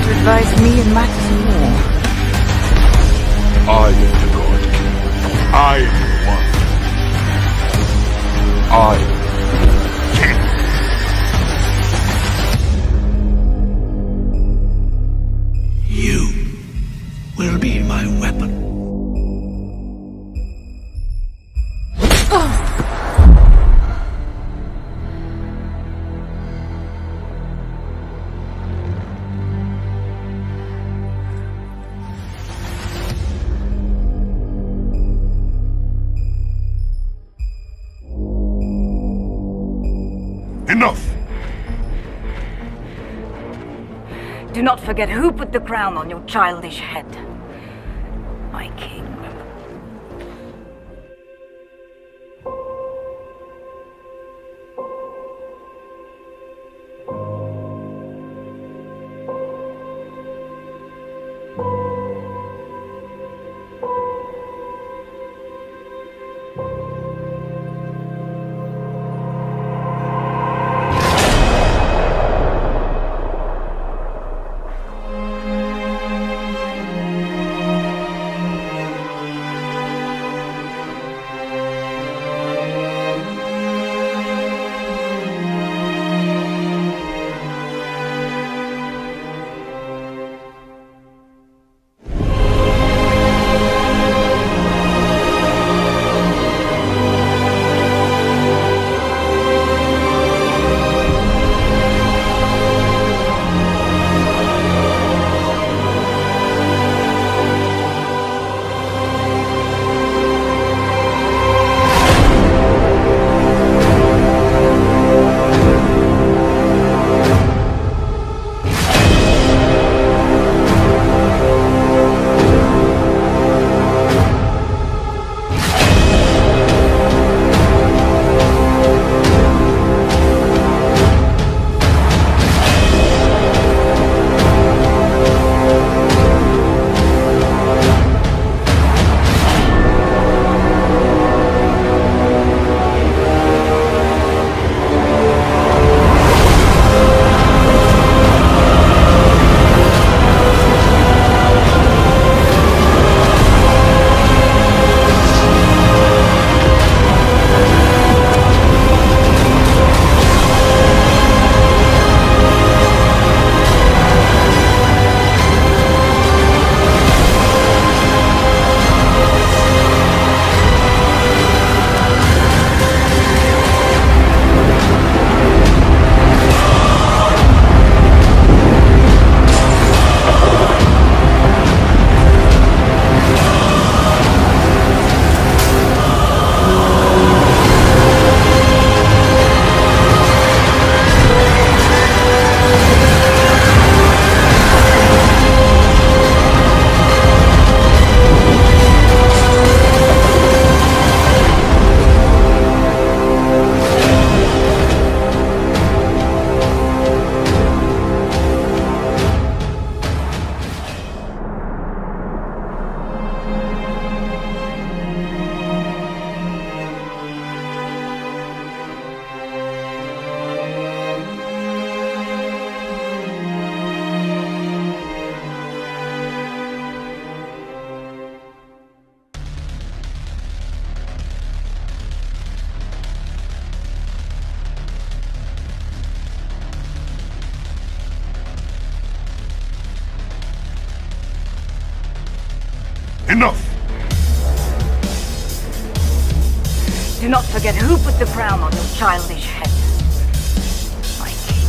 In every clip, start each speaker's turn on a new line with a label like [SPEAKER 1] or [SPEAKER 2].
[SPEAKER 1] to advise me in matters of war.
[SPEAKER 2] I am the God King. I am the one. I am King.
[SPEAKER 3] You will be my weapon.
[SPEAKER 2] Enough!
[SPEAKER 1] Do not forget who put the crown on your childish head. My king.
[SPEAKER 2] Enough!
[SPEAKER 1] Do not forget who put the crown on your childish head. My king.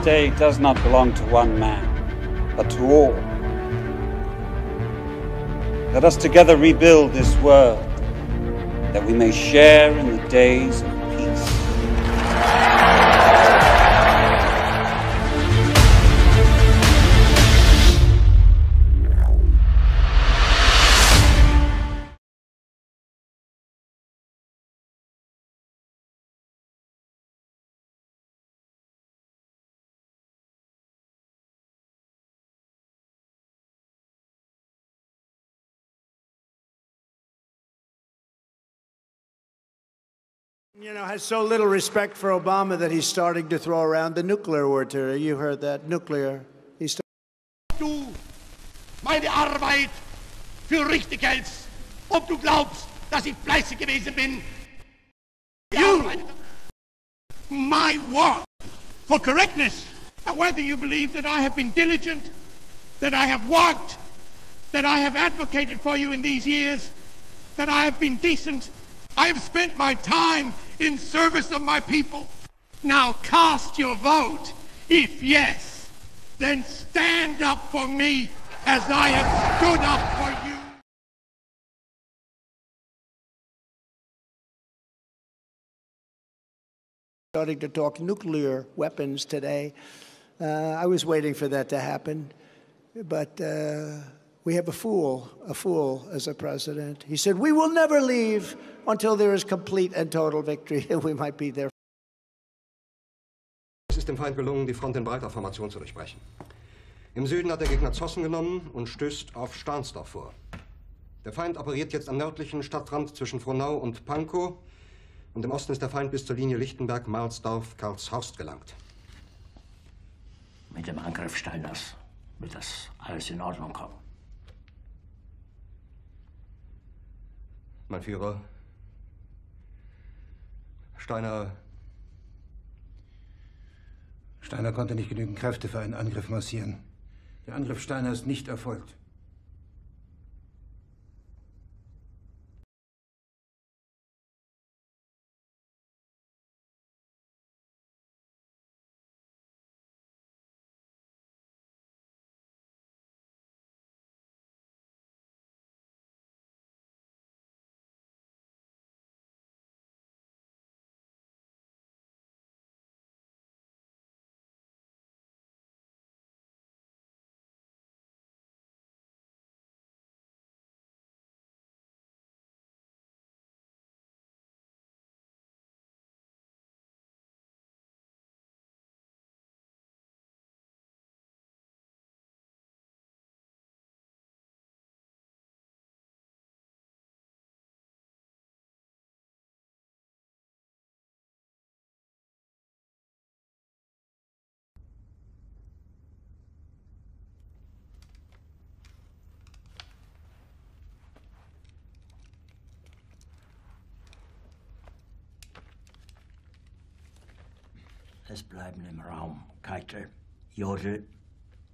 [SPEAKER 4] day does not belong to one man, but to all. Let us together rebuild this world, that we may share in the days of peace.
[SPEAKER 5] You know, has so little respect for Obama that he's starting to throw around the nuclear word. You heard that, nuclear.
[SPEAKER 6] Du meine Arbeit für richtig hältst, ob du glaubst, dass ich fleißig gewesen bin. You, my work for correctness. Whether you believe that I have been diligent, that I have worked, that I have advocated for you in these years, that I have been decent, I have spent my time in service of my people. Now cast your vote. If yes, then stand up for me as I have stood up for you.
[SPEAKER 5] Starting to talk nuclear weapons today. I was waiting for that to happen, but we have a fool as a president. He said, we will never leave until there is complete and total victory, and we might be there.
[SPEAKER 7] Es ist dem Feind gelungen, die Front in breiter Formation zu durchbrechen. Im Süden hat der Gegner Zossen genommen und stößt auf Stahnsdorf vor. Der Feind operiert jetzt am nördlichen Stadtrand zwischen Frohnau und Pankow, und im Osten ist der Feind bis zur Linie Lichtenberg-Marsdorf-Karlshorst gelangt.
[SPEAKER 3] Mit dem Angriff Steiners wird das alles in Ordnung kommen.
[SPEAKER 7] Mein Führer, Steiner
[SPEAKER 8] konnte nicht genügend Kräfte für einen Angriff massieren. Der Angriff Steiner ist nicht erfolgt.
[SPEAKER 3] Es bleiben im Raum Keitel, Jodl,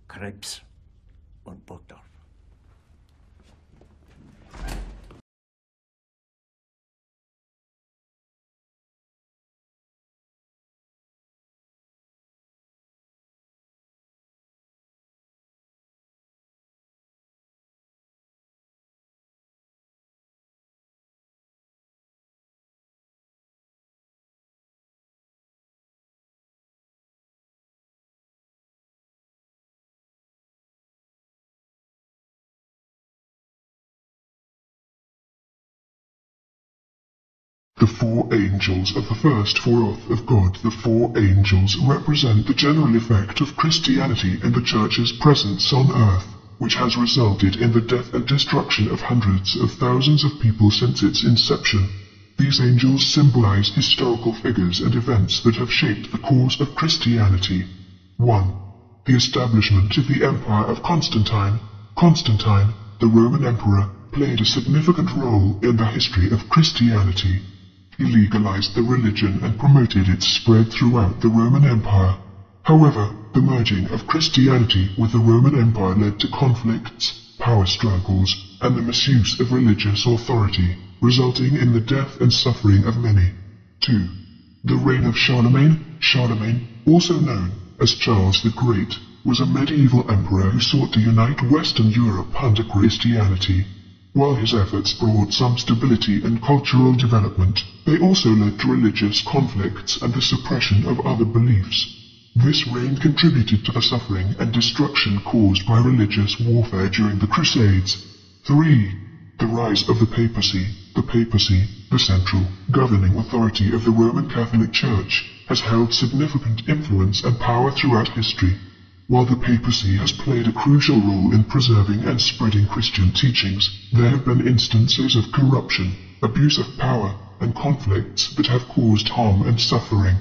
[SPEAKER 3] Krebs und Burgdorf.
[SPEAKER 2] The four angels of the first fourth of God, the four angels, represent the general effect of Christianity in the Church's presence on earth, which has resulted in the death and destruction of hundreds of thousands of people since its inception. These angels symbolize historical figures and events that have shaped the course of Christianity. 1. The establishment of the Empire of Constantine. Constantine, the Roman Emperor, played a significant role in the history of Christianity. He legalized the religion and promoted its spread throughout the Roman Empire. However, the merging of Christianity with the Roman Empire led to conflicts, power struggles, and the misuse of religious authority, resulting in the death and suffering of many. 2. The reign of Charlemagne, also known as Charles the Great was a medieval emperor who sought to unite Western Europe under Christianity. While his efforts brought some stability and cultural development, they also led to religious conflicts and the suppression of other beliefs. This reign contributed to the suffering and destruction caused by religious warfare during the Crusades. 3. The rise of the papacy. The papacy, the central, governing authority of the Roman Catholic Church, has held significant influence and power throughout history. While the papacy has played a crucial role in preserving and spreading Christian teachings, there have been instances of corruption, abuse of power, and conflicts that have caused harm and suffering.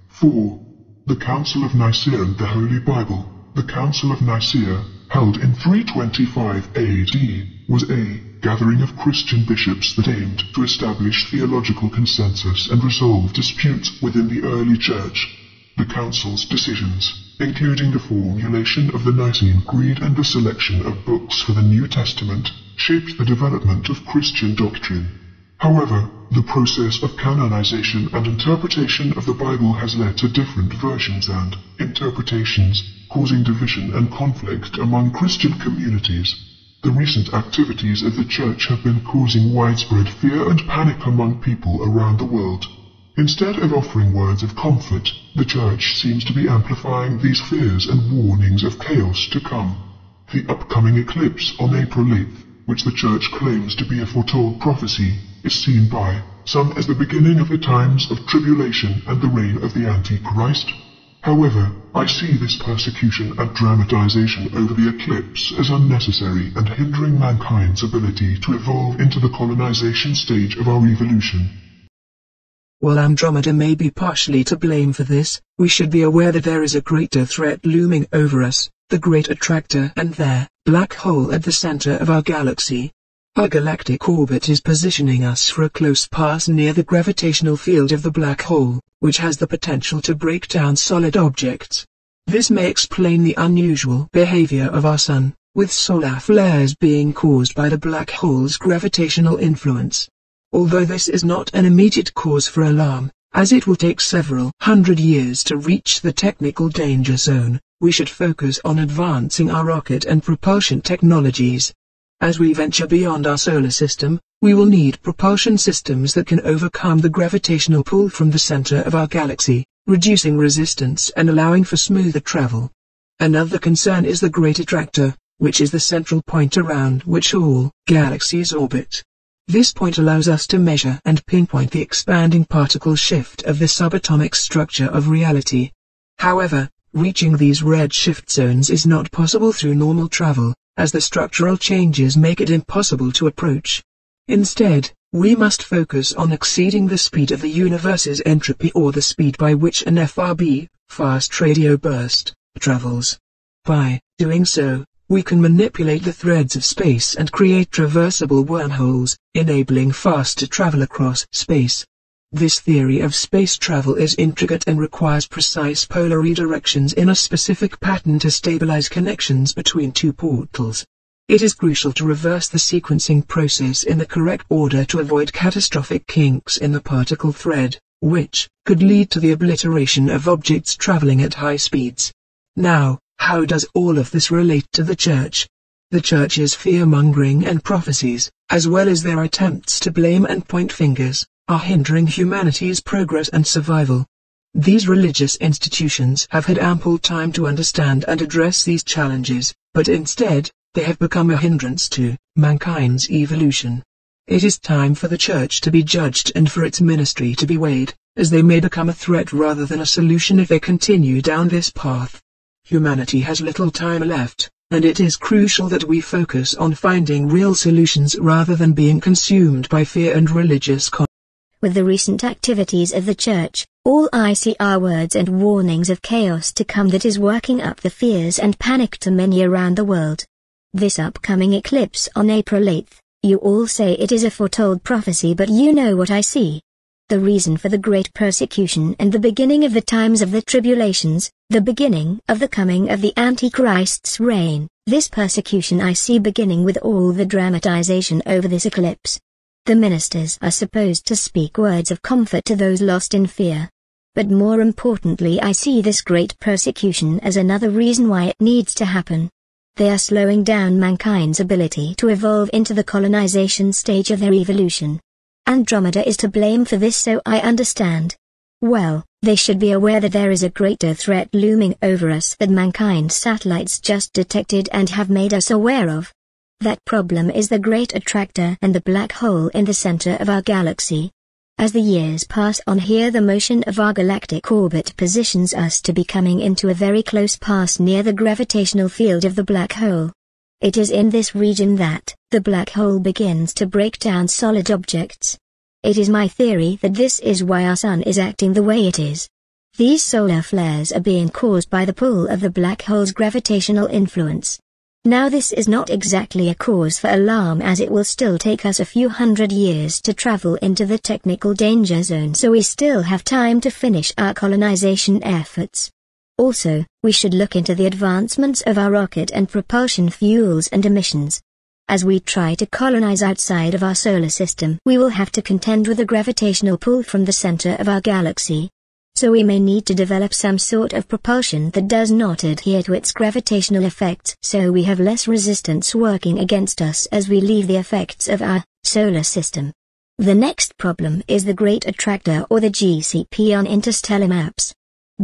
[SPEAKER 2] 4. The Council of Nicaea and the Holy Bible. The Council of Nicaea, held in 325 AD, was a gathering of Christian bishops that aimed to establish theological consensus and resolve disputes within the early Church. The Council's decisions, including the formulation of the Nicene Creed and the selection of books for the New Testament, shaped the development of Christian doctrine. However, the process of canonization and interpretation of the Bible has led to different versions and interpretations, causing division and conflict among Christian communities. The recent activities of the Church have been causing widespread fear and panic among people around the world. Instead of offering words of comfort, the Church seems to be amplifying these fears and warnings of chaos to come. The upcoming eclipse on April 8th, which the Church claims to be a foretold prophecy, is seen by some as the beginning of the times of tribulation and the reign of the Antichrist. However, I see this persecution and dramatization over the eclipse as unnecessary and hindering mankind's ability to evolve into the colonization stage of our evolution.
[SPEAKER 9] While Andromeda may be partially to blame for this, we should be aware that there is a greater threat looming over us, the Great Attractor and their black hole at the center of our galaxy. Our galactic orbit is positioning us for a close pass near the gravitational field of the black hole, which has the potential to break down solid objects. This may explain the unusual behavior of our Sun, with solar flares being caused by the black hole's gravitational influence. Although this is not an immediate cause for alarm, as it will take several hundred years to reach the technical danger zone, we should focus on advancing our rocket and propulsion technologies. As we venture beyond our solar system, we will need propulsion systems that can overcome the gravitational pull from the center of our galaxy, reducing resistance and allowing for smoother travel. Another concern is the Great Attractor, which is the central point around which all galaxies orbit. This point allows us to measure and pinpoint the expanding particle shift of the subatomic structure of reality. However, reaching these redshift zones is not possible through normal travel, as the structural changes make it impossible to approach. Instead, we must focus on exceeding the speed of the universe's entropy, or the speed by which an FRB, fast radio burst, travels. By doing so, we can manipulate the threads of space and create traversable wormholes, enabling faster travel across space. This theory of space travel is intricate and requires precise polar redirections in a specific pattern to stabilize connections between two portals. It is crucial to reverse the sequencing process in the correct order to avoid catastrophic kinks in the particle thread, which could lead to the obliteration of objects traveling at high speeds. Now, how does all of this relate to the Church? The Church's fear-mongering and prophecies, as well as their attempts to blame and point fingers, are hindering humanity's progress and survival. These religious institutions have had ample time to understand and address these challenges, but instead, they have become a hindrance to mankind's evolution. It is time for the Church to be judged and for its ministry to be weighed, as they may become a threat rather than a solution if they continue down this path. Humanity has little time left, and it is crucial that we focus on finding real solutions rather than being consumed by fear and religious
[SPEAKER 10] With the recent activities of the Church, all I see are words and warnings of chaos to come that is working up the fears and panic to many around the world. This upcoming eclipse on April 8th, you all say it is a foretold prophecy, but you know what I see. The reason for the great persecution and the beginning of the times of the tribulations, the beginning of the coming of the Antichrist's reign. This persecution I see beginning with all the dramatization over this eclipse. The ministers are supposed to speak words of comfort to those lost in fear. But more importantly, I see this great persecution as another reason why it needs to happen. They are slowing down mankind's ability to evolve into the colonization stage of their evolution. Andromeda is to blame for this, so I understand. Well, they should be aware that there is a greater threat looming over us that mankind's satellites just detected and have made us aware of. That problem is the Great Attractor and the black hole in the center of our galaxy. As the years pass on here, the motion of our galactic orbit positions us to be coming into a very close pass near the gravitational field of the black hole. It is in this region that the black hole begins to break down solid objects. It is my theory that this is why our sun is acting the way it is. These solar flares are being caused by the pull of the black hole's gravitational influence. Now this is not exactly a cause for alarm, as it will still take us a few hundred years to travel into the technical danger zone, so we still have time to finish our colonization efforts. Also, we should look into the advancements of our rocket and propulsion fuels and emissions. As we try to colonize outside of our solar system, we will have to contend with a gravitational pull from the center of our galaxy. So we may need to develop some sort of propulsion that does not adhere to its gravitational effects, so we have less resistance working against us as we leave the effects of our solar system. The next problem is the Great Attractor, or the GCP, on interstellar maps.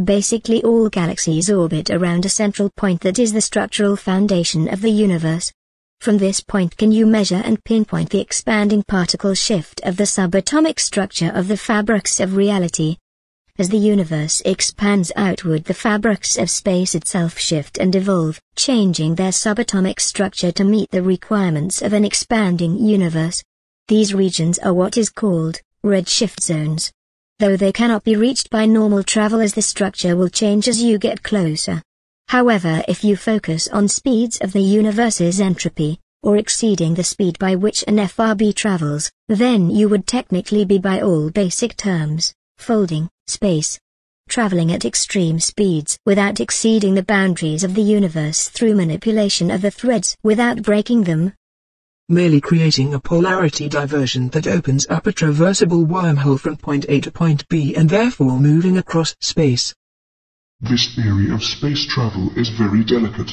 [SPEAKER 10] Basically all galaxies orbit around a central point that is the structural foundation of the universe. From this point can you measure and pinpoint the expanding particle shift of the subatomic structure of the fabrics of reality. As the universe expands outward, the fabrics of space itself shift and evolve, changing their subatomic structure to meet the requirements of an expanding universe. These regions are what is called redshift zones. Though they cannot be reached by normal travel, as the structure will change as you get closer. However, if you focus on speeds of the universe's entropy, or exceeding the speed by which an FRB travels, then you would technically be, by all basic terms, folding space, traveling at extreme speeds without exceeding the boundaries of the universe through manipulation of the threads without breaking them.
[SPEAKER 9] Merely creating a polarity diversion that opens up a traversable wormhole from point A to point B and therefore moving across space.
[SPEAKER 2] This theory of space travel is very delicate.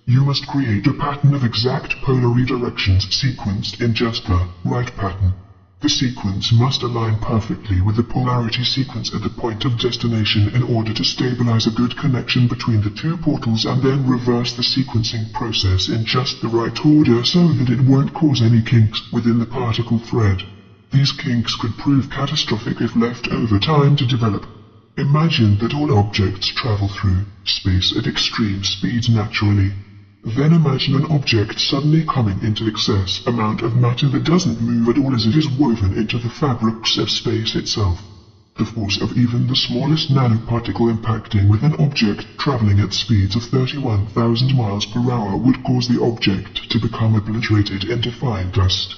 [SPEAKER 2] You must create a pattern of exact polar redirections sequenced in just the right pattern. The sequence must align perfectly with the polarity sequence at the point of destination in order to stabilize a good connection between the two portals, and then reverse the sequencing process in just the right order so that it won't cause any kinks within the particle thread. These kinks could prove catastrophic if left over time to develop. Imagine that all objects travel through space at extreme speeds naturally. Then imagine an object suddenly coming into excess amount of matter that doesn't move at all as it is woven into the fabrics of space itself. The force of even the smallest nanoparticle impacting with an object traveling at speeds of 31,000 miles per hour would cause the object to become obliterated into fine dust.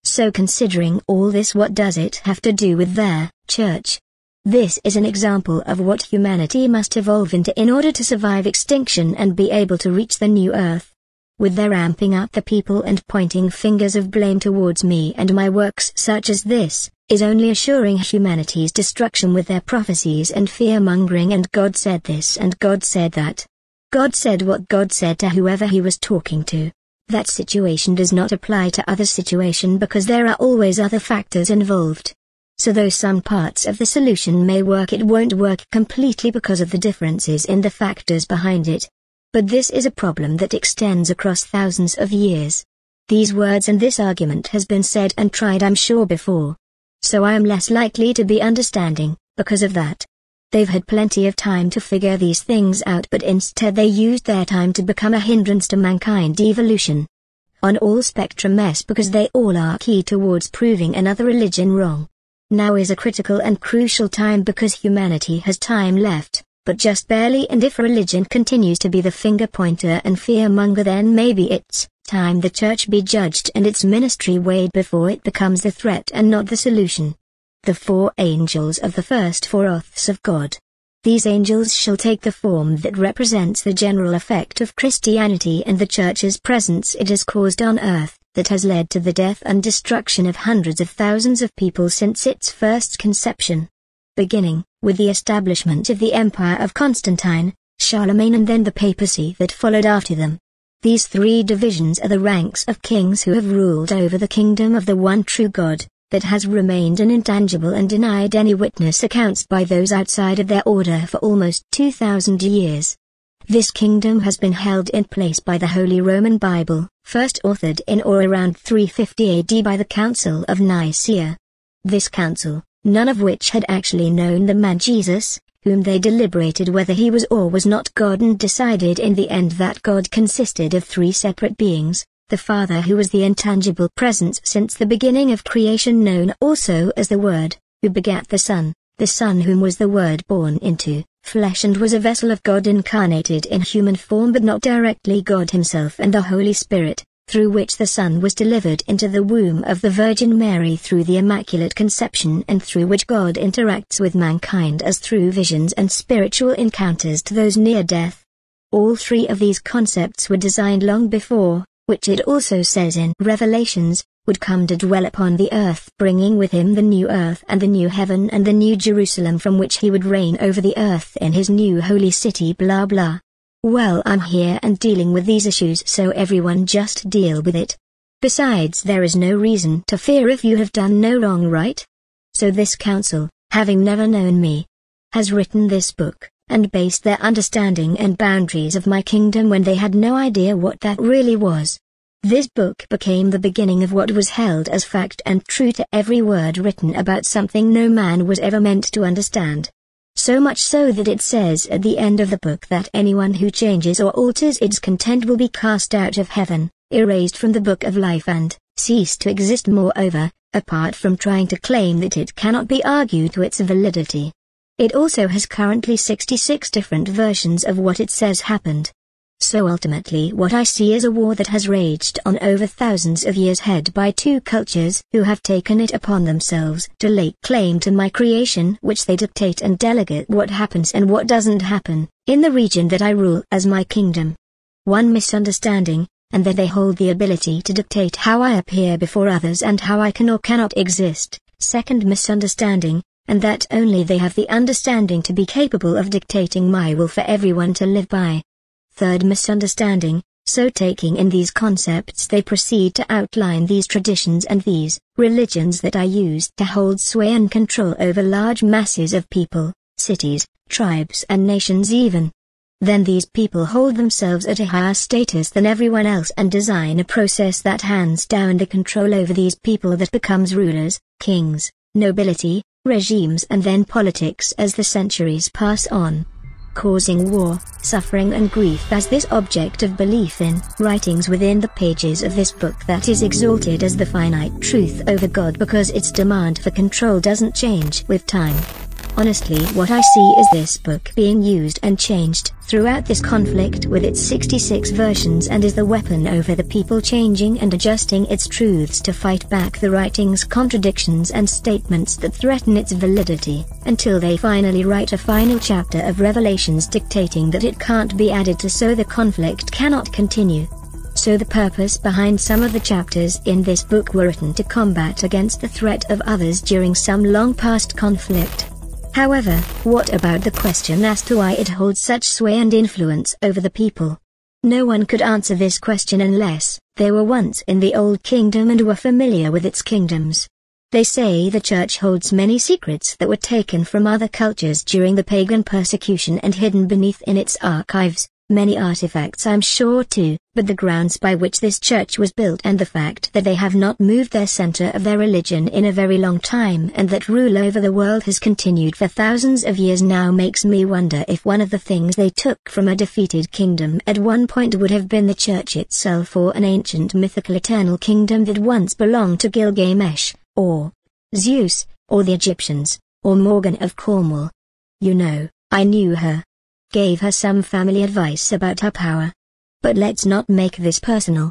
[SPEAKER 10] So considering all this, what does it have to do with their church? This is an example of what humanity must evolve into in order to survive extinction and be able to reach the new Earth. With their ramping up the people and pointing fingers of blame towards me and my works such as this, is only assuring humanity's destruction with their prophecies and fear-mongering, and God said this and God said that. God said what God said to whoever he was talking to. That situation does not apply to other situation because there are always other factors involved. So though some parts of the solution may work, it won't work completely because of the differences in the factors behind it. But this is a problem that extends across thousands of years. These words and this argument has been said and tried, I'm sure, before. So I am less likely to be understanding, because of that. They've had plenty of time to figure these things out, but instead they used their time to become a hindrance to mankind evolution. On all spectrum S, because they all are key towards proving another religion wrong. Now is a critical and crucial time because humanity has time left, but just barely, and if religion continues to be the finger pointer and fearmonger, then maybe it's time the church be judged and its ministry weighed before it becomes the threat and not the solution. The 4 angels of the first 4 oaths of God. These angels shall take the form that represents the general effect of Christianity and the church's presence it has caused on earth, that has led to the death and destruction of hundreds of thousands of people since its first conception. Beginning, with the establishment of the empire of Constantine, Charlemagne and then the papacy that followed after them. These three divisions are the ranks of kings who have ruled over the kingdom of the one true God, that has remained an intangible and denied any witness accounts by those outside of their order for almost 2,000 years. This kingdom has been held in place by the Holy Roman Bible, first authored in or around 350 AD by the Council of Nicaea. This council, none of which had actually known the man Jesus, whom they deliberated whether he was or was not God, and decided in the end that God consisted of three separate beings, the Father who was the intangible presence since the beginning of creation, known also as the Word, who begat the Son whom was the Word born into flesh and was a vessel of God incarnated in human form but not directly God himself, and the Holy Spirit, through which the Son was delivered into the womb of the Virgin Mary through the Immaculate Conception, and through which God interacts with mankind as through visions and spiritual encounters to those near death. All three of these concepts were designed long before, which it also says in Revelations, would come to dwell upon the earth, bringing with him the new earth and the new heaven and the new Jerusalem, from which he would reign over the earth in his new holy city, blah blah. Well, I'm here and dealing with these issues, so everyone just deal with it. Besides, there is no reason to fear if you have done no wrong, right? So this council, having never known me, has written this book, and based their understanding and boundaries of my kingdom when they had no idea what that really was. This book became the beginning of what was held as fact and true to every word written about something no man was ever meant to understand. So much so that it says at the end of the book that anyone who changes or alters its content will be cast out of heaven, erased from the book of life, and cease to exist. Moreover, apart from trying to claim that it cannot be argued to its validity, it also has currently 66 different versions of what it says happened. So ultimately what I see is a war that has raged on over thousands of years, head by two cultures who have taken it upon themselves to lay claim to my creation, which they dictate and delegate what happens and what doesn't happen, in the region that I rule as my kingdom. One misunderstanding, and that they hold the ability to dictate how I appear before others and how I can or cannot exist. Second misunderstanding, and that only they have the understanding to be capable of dictating my will for everyone to live by. Third misunderstanding, so taking in these concepts they proceed to outline these traditions and these religions that I used to hold sway and control over large masses of people, cities, tribes and nations even. Then these people hold themselves at a higher status than everyone else and design a process that hands down the control over these people that becomes rulers, kings, nobility, regimes and then politics as the centuries pass on, causing war, suffering and grief as this object of belief in writings within the pages of this book that is exalted as the finite truth over God because its demand for control doesn't change with time. Honestly, what I see is this book being used and changed throughout this conflict with its 66 versions, and is the weapon over the people changing and adjusting its truths to fight back the writing's contradictions and statements that threaten its validity, until they finally write a final chapter of Revelations dictating that it can't be added to, so the conflict cannot continue. So the purpose behind some of the chapters in this book were written to combat against the threat of others during some long past conflict. However, what about the question as to why it holds such sway and influence over the people? No one could answer this question unless they were once in the Old Kingdom and were familiar with its kingdoms. They say the Church holds many secrets that were taken from other cultures during the pagan persecution and hidden beneath in its archives. Many artifacts I'm sure too, but the grounds by which this church was built and the fact that they have not moved their center of their religion in a very long time and that rule over the world has continued for thousands of years now makes me wonder if one of the things they took from a defeated kingdom at one point would have been the church itself, or an ancient mythical eternal kingdom that once belonged to Gilgamesh, or Zeus, or the Egyptians, or Morgan of Cornwall. You know, I knew her. Gave her some family advice about her power. But let's not make this personal.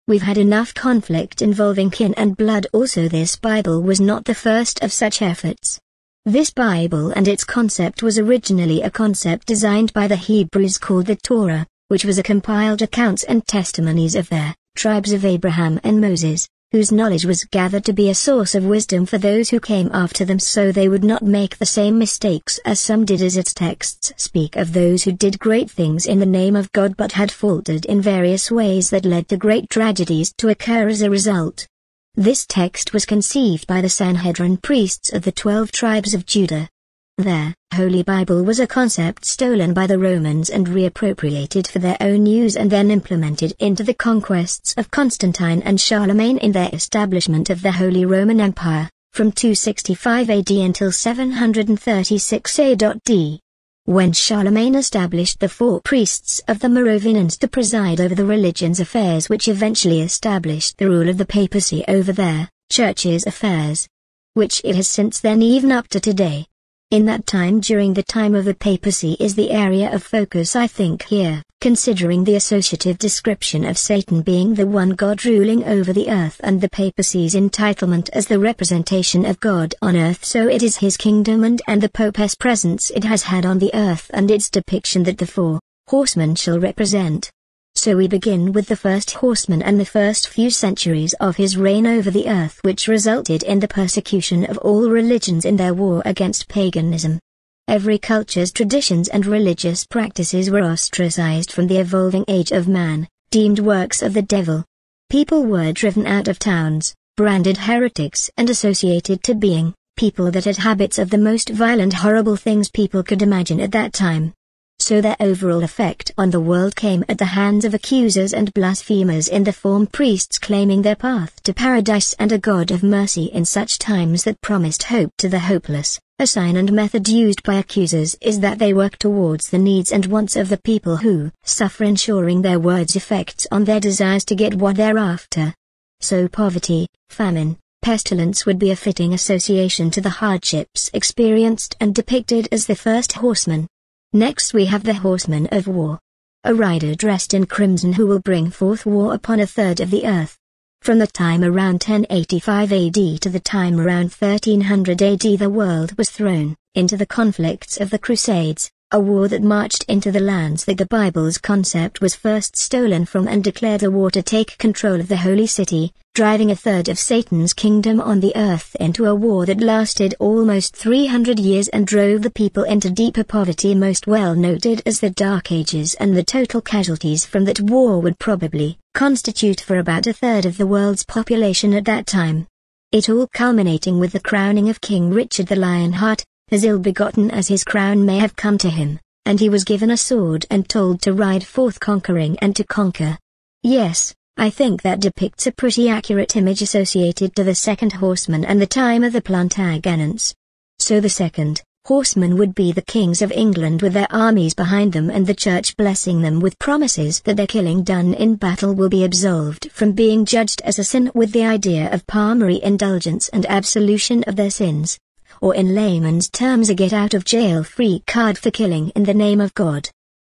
[SPEAKER 10] We've had enough conflict involving kin and blood. Also, this Bible was not the first of such efforts. This Bible and its concept was originally a concept designed by the Hebrews called the Torah, which was a compiled accounts and testimonies of their tribes of Abraham and Moses, whose knowledge was gathered to be a source of wisdom for those who came after them, so they would not make the same mistakes as some did, as its texts speak of those who did great things in the name of God but had faltered in various ways that led to great tragedies to occur as a result. This text was conceived by the Sanhedrin priests of the 12 tribes of Judah. Their Holy Bible was a concept stolen by the Romans and reappropriated for their own use and then implemented into the conquests of Constantine and Charlemagne in their establishment of the Holy Roman Empire, from 265 AD until 736 AD. When Charlemagne established the 4 priests of the Merovingians to preside over the religion's affairs, which eventually established the rule of the papacy over their church's affairs, which it has since then even up to today. In that time, during the time of the papacy, is the area of focus I think here, considering the associative description of Satan being the one God ruling over the earth and the papacy's entitlement as the representation of God on earth, so it is his kingdom and the Pope's presence it has had on the earth and its depiction that the 4 horsemen shall represent. So we begin with the first horseman and the first few centuries of his reign over the earth, which resulted in the persecution of all religions in their war against paganism. Every culture's traditions and religious practices were ostracized from the evolving age of man, deemed works of the devil. People were driven out of towns, branded heretics and associated to being people that had habits of the most violent, horrible things people could imagine at that time. So their overall effect on the world came at the hands of accusers and blasphemers in the form priests claiming their path to paradise and a God of mercy in such times that promised hope to the hopeless. A sign and method used by accusers is that they work towards the needs and wants of the people who suffer, ensuring their words' effects on their desires to get what they're after. So poverty, famine, pestilence would be a fitting association to the hardships experienced and depicted as the first horseman. Next we have the horseman of war. A rider dressed in crimson who will bring forth war upon a third of the earth. From the time around 1085 AD to the time around 1300 AD the world was thrown into the conflicts of the Crusades, a war that marched into the lands that the Bible's concept was first stolen from and declared a war to take control of the Holy City, driving a third of Satan's kingdom on the earth into a war that lasted almost 300 years and drove the people into deeper poverty, most well noted as the Dark Ages, and the total casualties from that war would probably constitute for about a third of the world's population at that time. It all culminating with the crowning of King Richard the Lionheart, as ill-begotten as his crown may have come to him, and he was given a sword and told to ride forth conquering and to conquer. Yes, I think that depicts a pretty accurate image associated to the second horseman and the time of the Plantagenets. So the second horseman would be the kings of England with their armies behind them and the church blessing them with promises that their killing done in battle will be absolved from being judged as a sin, with the idea of palmary indulgence and absolution of their sins, or in layman's terms a get-out-of-jail-free card for killing in the name of God.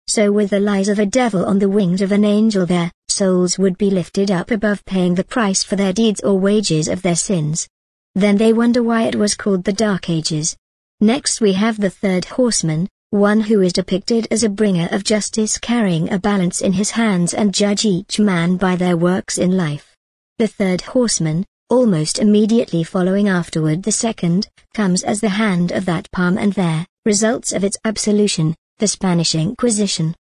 [SPEAKER 10] So with the lies of a devil on the wings of an angel, their souls would be lifted up above paying the price for their deeds or wages of their sins. Then they wonder why it was called the Dark Ages. Next we have the third horseman, one who is depicted as a bringer of justice carrying a balance in his hands and judge each man by their works in life. The third horseman, almost immediately following afterward the second, comes as the hand of that palm and there, results of its absolution, the Spanish Inquisition.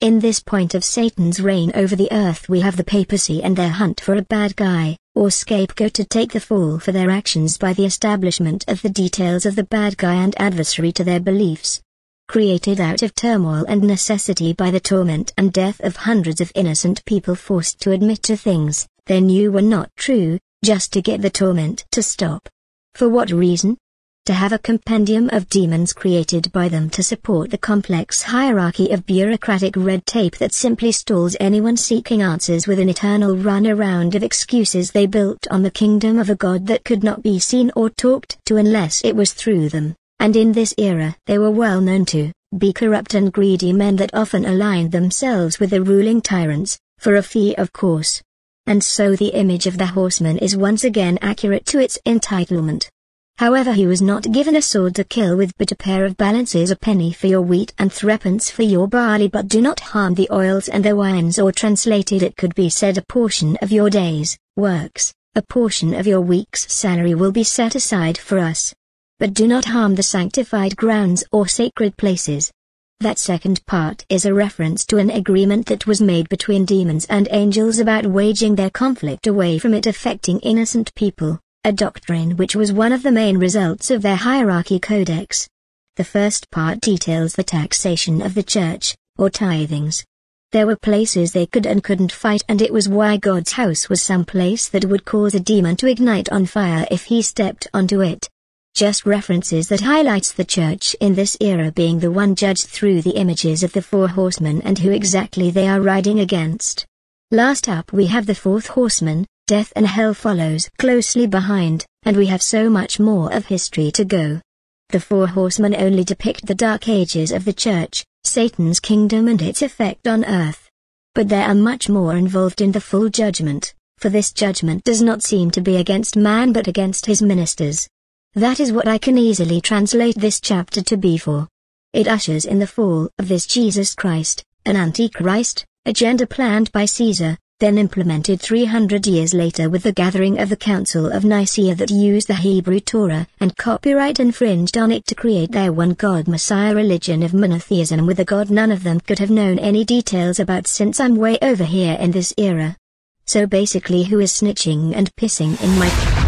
[SPEAKER 10] In this point of Satan's reign over the earth we have the papacy and their hunt for a bad guy, or scapegoat to take the fall for their actions by the establishment of the details of the bad guy and adversary to their beliefs. Created out of turmoil and necessity by the torment and death of hundreds of innocent people forced to admit to things they knew were not true, just to get the torment to stop. For what reason? To have a compendium of demons created by them to support the complex hierarchy of bureaucratic red tape that simply stalls anyone seeking answers with an eternal runaround of excuses they built on the kingdom of a God that could not be seen or talked to unless it was through them, and in this era they were well known to be corrupt and greedy men that often aligned themselves with the ruling tyrants, for a fee of course. And so the image of the horseman is once again accurate to its entitlement. However, he was not given a sword to kill with, but a pair of balances, a penny for your wheat and threepence for your barley, but do not harm the oils and the wines, or translated it could be said a portion of your day's works, A portion of your week's salary will be set aside for us. But do not harm the sanctified grounds or sacred places. That second part is a reference to an agreement that was made between demons and angels about waging their conflict away from it affecting innocent people, a doctrine which was one of the main results of their hierarchy codex. The first part details the taxation of the church, or tithings. There were places they could and couldn't fight, and it was why God's house was some place that would cause a demon to ignite on fire if he stepped onto it. Just references that highlights the church in this era being the one judged through the images of the four horsemen and who exactly they are riding against. Last up we have the fourth horseman. Death and hell follows closely behind, and we have so much more of history to go. The four horsemen only depict the dark ages of the church, Satan's kingdom and its effect on earth. But there are much more involved in the full judgment, for this judgment does not seem to be against man but against his ministers. That is what I can easily translate this chapter to be for. It ushers in the fall of this Jesus Christ, an Antichrist, agenda planned by Caesar, then implemented 300 years later with the gathering of the Council of Nicaea that used the Hebrew Torah and copyright infringed on it to create their one-God Messiah religion of monotheism with a God none of them could have known any details about since I'm way over here in this era. So basically who is snitching and pissing in my...